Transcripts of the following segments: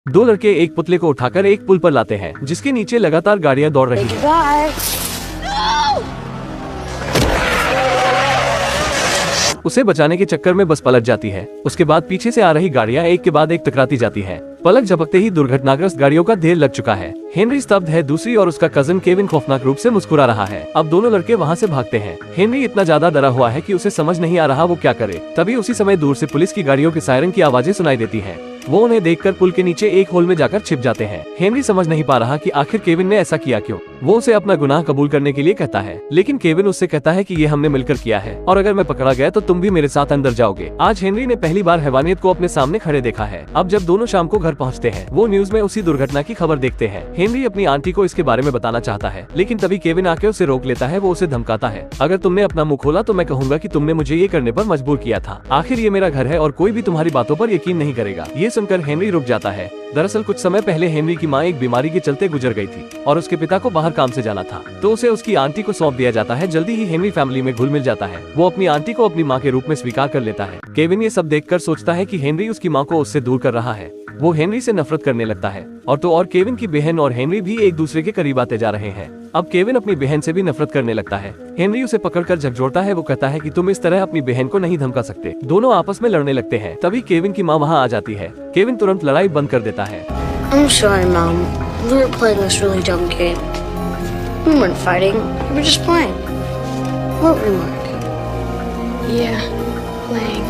दो लड़के एक पुतले को उठाकर एक पुल पर लाते हैं जिसके नीचे लगातार गाड़ियां दौड़ रही हैं। उसे बचाने के चक्कर में बस पलट जाती है। उसके बाद पीछे से आ रही गाड़ियां एक के बाद एक टकराती जाती हैं। पलक झपकते ही दुर्घटनाग्रस्त गाड़ियों का ढेर लग चुका है। हेनरी स्तब्ध है, दूसरी और उसका कजन केविन खौफनाक रूप से मुस्कुरा रहा है। अब दोनों लड़के वहाँ से भागते हैं। हेनरी इतना ज्यादा डरा हुआ है कि उसे समझ नहीं आ रहा वो क्या करे। तभी उसी समय दूर से पुलिस की गाड़ियों के सायरन की आवाजें सुनाई देती हैं। वो उन्हें देखकर पुल के नीचे एक होल में जाकर छिप जाते हैं। हेनरी समझ नहीं पा रहा कि आखिर केविन ने ऐसा किया क्यों। वो उसे अपना गुनाह कबूल करने के लिए कहता है, लेकिन केविन उससे कहता है कि ये हमने मिलकर किया है और अगर मैं पकड़ा गया तो तुम भी मेरे साथ अंदर जाओगे। आज हेनरी ने पहली बार हैवानियत को अपने सामने खड़े देखा है। अब जब दोनों शाम को घर पहुँचते हैं, वो न्यूज में उसी दुर्घटना की खबर देखते हैं। हेनरी अपनी आंटी को इसके बारे में बताना चाहता है, लेकिन तभी केविन आके उसे रोक लेता है। वो उसे धमकाता है, अगर तुमने अपना मुंह खोला तो मैं कहूंगा कि तुमने मुझे ये करने पर मजबूर किया था। आखिर ये मेरा घर है और कोई भी तुम्हारी बातों पर यकीन नहीं करेगा। ये सुनकर हेनरी रुक जाता है। दरअसल कुछ समय पहले हेनरी की माँ एक बीमारी के चलते गुजर गई थी और उसके पिता को बाहर काम से जाना था, तो उसे उसकी आंटी को सौंप दिया जाता है। जल्दी ही हेनरी फैमिली में घुल मिल जाता है। वो अपनी आंटी को अपनी माँ के रूप में स्वीकार कर लेता है। केविन ये सब देखकर सोचता है कि हेनरी उसकी माँ को उससे दूर कर रहा है। वो हेनरी से नफरत करने लगता है और केविन की बहन और हेनरी भी एक दूसरे के करीब आते जा रहे हैं। अब केविन अपनी बहन से भी नफरत करने लगता है। हेनरी उसे पकड़कर झकझोरता है। वो कहता है कि तुम इस तरह अपनी बहन को नहीं धमका सकते। दोनों आपस में लड़ने लगते हैं। तभी केविन की माँ वहाँ आ जाती है। केविन तुरंत लड़ाई बंद कर देता है। I'm sorry, Mom. We were playing this really dumb game. We weren't fighting. We were just playing. Weren't we, Mark? Yeah, playing.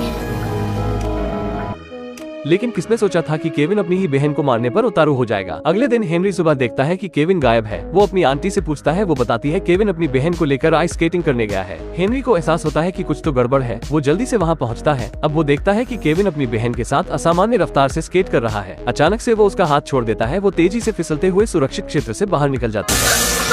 लेकिन किसने सोचा था कि केविन अपनी ही बहन को मारने पर उतारू हो जाएगा। अगले दिन हेनरी सुबह देखता है कि केविन गायब है। वो अपनी आंटी से पूछता है। वो बताती है केविन अपनी बहन को लेकर आइस स्केटिंग करने गया है। हेनरी को एहसास होता है कि कुछ तो गड़बड़ है। वो जल्दी से वहाँ पहुँचता है। अब वो देखता है कि केविन अपनी बहन के साथ असामान्य रफ्तार से स्केट कर रहा है। अचानक से वो उसका हाथ छोड़ देता है। वो तेजी से फिसलते हुए सुरक्षित क्षेत्र से बाहर निकल जाता है।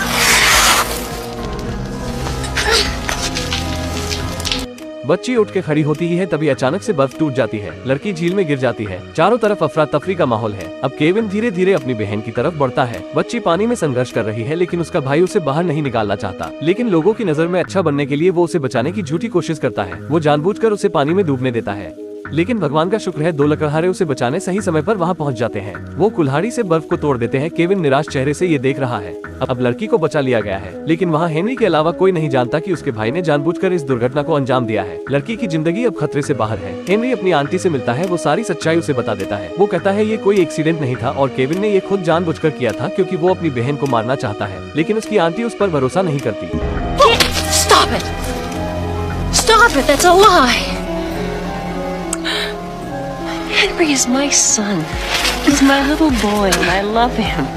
बच्ची उठ के खड़ी होती ही है, तभी अचानक से बर्फ टूट जाती है। लड़की झील में गिर जाती है। चारों तरफ अफरा तफरी का माहौल है। अब केविन धीरे धीरे अपनी बहन की तरफ बढ़ता है। बच्ची पानी में संघर्ष कर रही है, लेकिन उसका भाई उसे बाहर नहीं निकालना चाहता। लेकिन लोगों की नजर में अच्छा बनने के लिए वो उसे बचाने की झूठी कोशिश करता है। वो जानबूझकर उसे पानी में डूबने देता है, लेकिन भगवान का शुक्र है दो लकड़हारे उसे बचाने सही समय पर वहाँ पहुँच जाते हैं। वो कुल्हाड़ी से बर्फ को तोड़ देते हैं। केविन निराश चेहरे से ये देख रहा है। अब लड़की को बचा लिया गया है, लेकिन वहाँ हेनरी के अलावा कोई नहीं जानता कि उसके भाई ने जानबूझकर इस दुर्घटना को अंजाम दिया है। लड़की की जिंदगी अब खतरे से बाहर है। हेनरी अपनी आंटी से मिलता है। वो सारी सच्चाई उसे बता देता है। वो कहता है ये कोई एक्सीडेंट नहीं था और केविन ने ये खुद जानबूझकर किया था, क्योंकि वो अपनी बहन को मारना चाहता है। लेकिन उसकी आंटी उस पर भरोसा नहीं करती। Stop it! Stop it! That's a lie! Henry is my son. He's my little boy and I love him.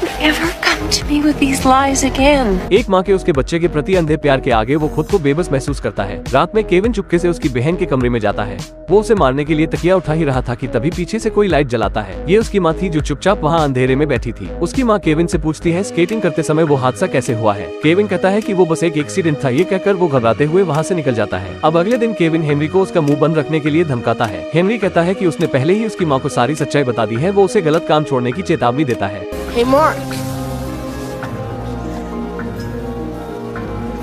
Don't ever come to me with these lies again. एक माँ के उसके बच्चे के प्रति अंधे प्यार के आगे वो खुद को बेबस महसूस करता है। रात में केविन चुपके से उसकी बहन के कमरे में जाता है। वो उसे मारने के लिए तकिया उठा ही रहा था कि तभी पीछे से कोई लाइट जलाता है। ये उसकी माँ थी जो चुपचाप वहाँ अंधेरे में बैठी थी। उसकी माँ केविन से पूछती है स्केटिंग करते समय वो हादसा कैसे हुआ है। केविन कहता है कि वो बस एक एक्सीडेंट था। ये कहकर वो घबराते हुए वहाँ से निकल जाता है। अब अगले दिन केविन हेनरी को उसका मुंह बंद रखने के लिए धमकाता है। हेनरी कहता है कि उसने पहले ही उसकी माँ को सारी सच्चाई बता दी है। वो उसे गलत काम छोड़ने की चेतावनी देता है। Hey, Mark.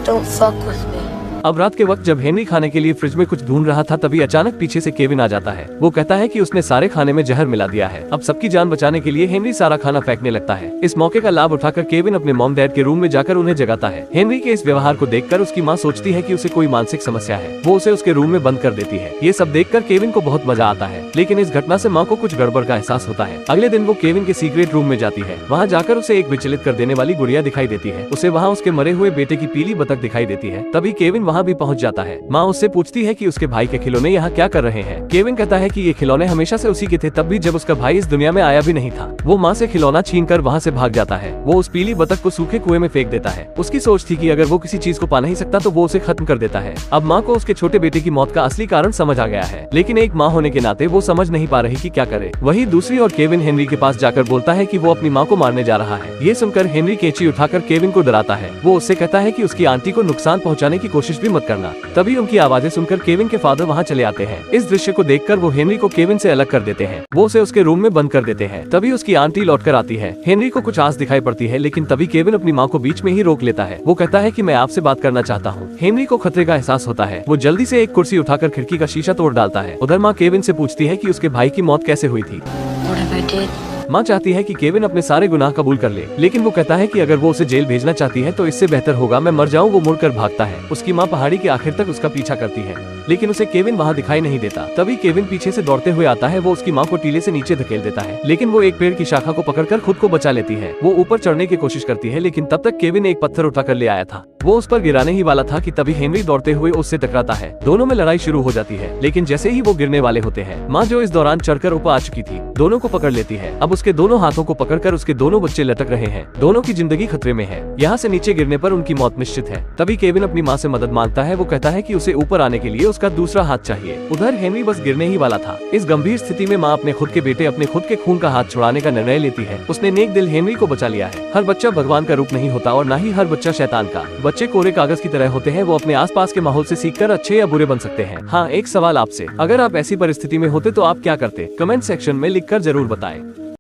Don't fuck with me. अब रात के वक्त जब हेनरी खाने के लिए फ्रिज में कुछ ढूंढ रहा था, तभी अचानक पीछे से केविन आ जाता है। वो कहता है कि उसने सारे खाने में जहर मिला दिया है। अब सबकी जान बचाने के लिए हेनरी सारा खाना फेंकने लगता है। इस मौके का लाभ उठाकर केविन अपने मॉम डैड के रूम में जाकर उन्हें जगाता है। हेनरी के इस व्यवहार को देखकर उसकी माँ सोचती है कि उसे कोई मानसिक समस्या है। वो उसे उसके रूम में बंद कर देती है। ये सब देखकर केविन को बहुत मजा आता है, लेकिन इस घटना से माँ को कुछ गड़बड़ का एहसास होता है। अगले दिन वो केविन के सीक्रेट रूम में जाती है। वहाँ जाकर उसे एक विचलित कर देने वाली गुड़िया दिखाई देती है। उसे वहाँ उसके मरे हुए बेटे की पीली बतख दिखाई देती है। तभी केविन वहाँ भी पहुँच जाता है। माँ उससे पूछती है कि उसके भाई के खिलौने यहाँ क्या कर रहे हैं। केविन कहता है कि ये खिलौने हमेशा से उसी के थे, तब भी जब उसका भाई इस दुनिया में आया भी नहीं था। वो माँ से खिलौना छीनकर वहाँ से भाग जाता है। वो उस पीली बतख को सूखे कुएं में फेंक देता है। उसकी सोच थी कि अगर वो किसी चीज को पा नहीं सकता तो वो उसे खत्म कर देता है। अब माँ को उसके छोटे बेटे की मौत का असली कारण समझ आ गया है, लेकिन एक माँ होने के नाते वो समझ नहीं पा रही कि क्या करे। वही दूसरी और केविन हेनरी के पास जाकर बोलता है कि वो अपनी माँ को मारने जा रहा है। ये सुनकर हेनरी कैंची उठाकर केविन को डराता है। वो उससे कहता है कि उसकी आंटी को नुकसान पहुँचाने की कोशिश भी भी मत करना। तभी उनकी आवाजें सुनकर केविन के फादर वहाँ चले आते हैं। इस दृश्य को देखकर वो हेनरी को केविन से अलग कर देते हैं। वो उसे उसके रूम में बंद कर देते हैं। तभी उसकी आंटी लौटकर आती है। हेनरी को कुछ आस दिखाई पड़ती है, लेकिन तभी केविन अपनी माँ को बीच में ही रोक लेता है। वो कहता है कि मैं आपसे बात करना चाहता हूँ। हेनरी को खतरे का एहसास होता है। वो जल्दी से एक कुर्सी उठाकर खिड़की का शीशा तोड़ डालता है। उधर माँ केविन से पूछती है कि उसके भाई की मौत कैसे हुई थी। What if I did? माँ चाहती है कि केविन अपने सारे गुनाह कबूल कर ले, लेकिन वो कहता है कि अगर वो उसे जेल भेजना चाहती है तो इससे बेहतर होगा मैं मर जाऊं। वो मुड़कर भागता है। उसकी माँ पहाड़ी के आखिर तक उसका पीछा करती है, लेकिन उसे केविन वहाँ दिखाई नहीं देता। तभी केविन पीछे से दौड़ते हुए आता है। वो उसकी माँ को टीले से नीचे धकेल देता है, लेकिन वो एक पेड़ की शाखा को पकड़कर खुद को बचा लेती है। वो ऊपर चढ़ने की कोशिश करती है, लेकिन तब तक केविन एक पत्थर उठाकर ले आया था। वो उस पर गिराने ही वाला था कि तभी हेनरी दौड़ते हुए उससे टकराता है। दोनों में लड़ाई शुरू हो जाती है, लेकिन जैसे ही वो गिरने वाले होते हैं, माँ जो इस दौरान चढ़कर ऊपर आ चुकी थी, दोनों को पकड़ लेती है। अब उसके दोनों हाथों को पकड़कर उसके दोनों बच्चे लटक रहे हैं। दोनों की जिंदगी खतरे में है। यहाँ से नीचे गिरने पर उनकी मौत निश्चित है। तभी केविन अपनी माँ से मदद मांगता है। वो कहता है कि उसे ऊपर आने के लिए उसका दूसरा हाथ चाहिए। उधर हेनरी बस गिरने ही वाला था। इस गंभीर स्थिति में माँ अपने खुद के बेटे अपने खुद के खून का हाथ छुड़ाने का निर्णय लेती है। उसने नेक दिल हेनरी को बचा लिया है। हर बच्चा भगवान का रूप नहीं होता और न ही हर बच्चा शैतान का। बच्चे कोरे कागज की तरह होते हैं। वो अपने आसपास के माहौल से सीखकर अच्छे या बुरे बन सकते हैं। हाँ, एक सवाल आपसे, अगर आप ऐसी परिस्थिति में होते तो आप क्या करते? कमेंट सेक्शन में लिखकर जरूर बताएं।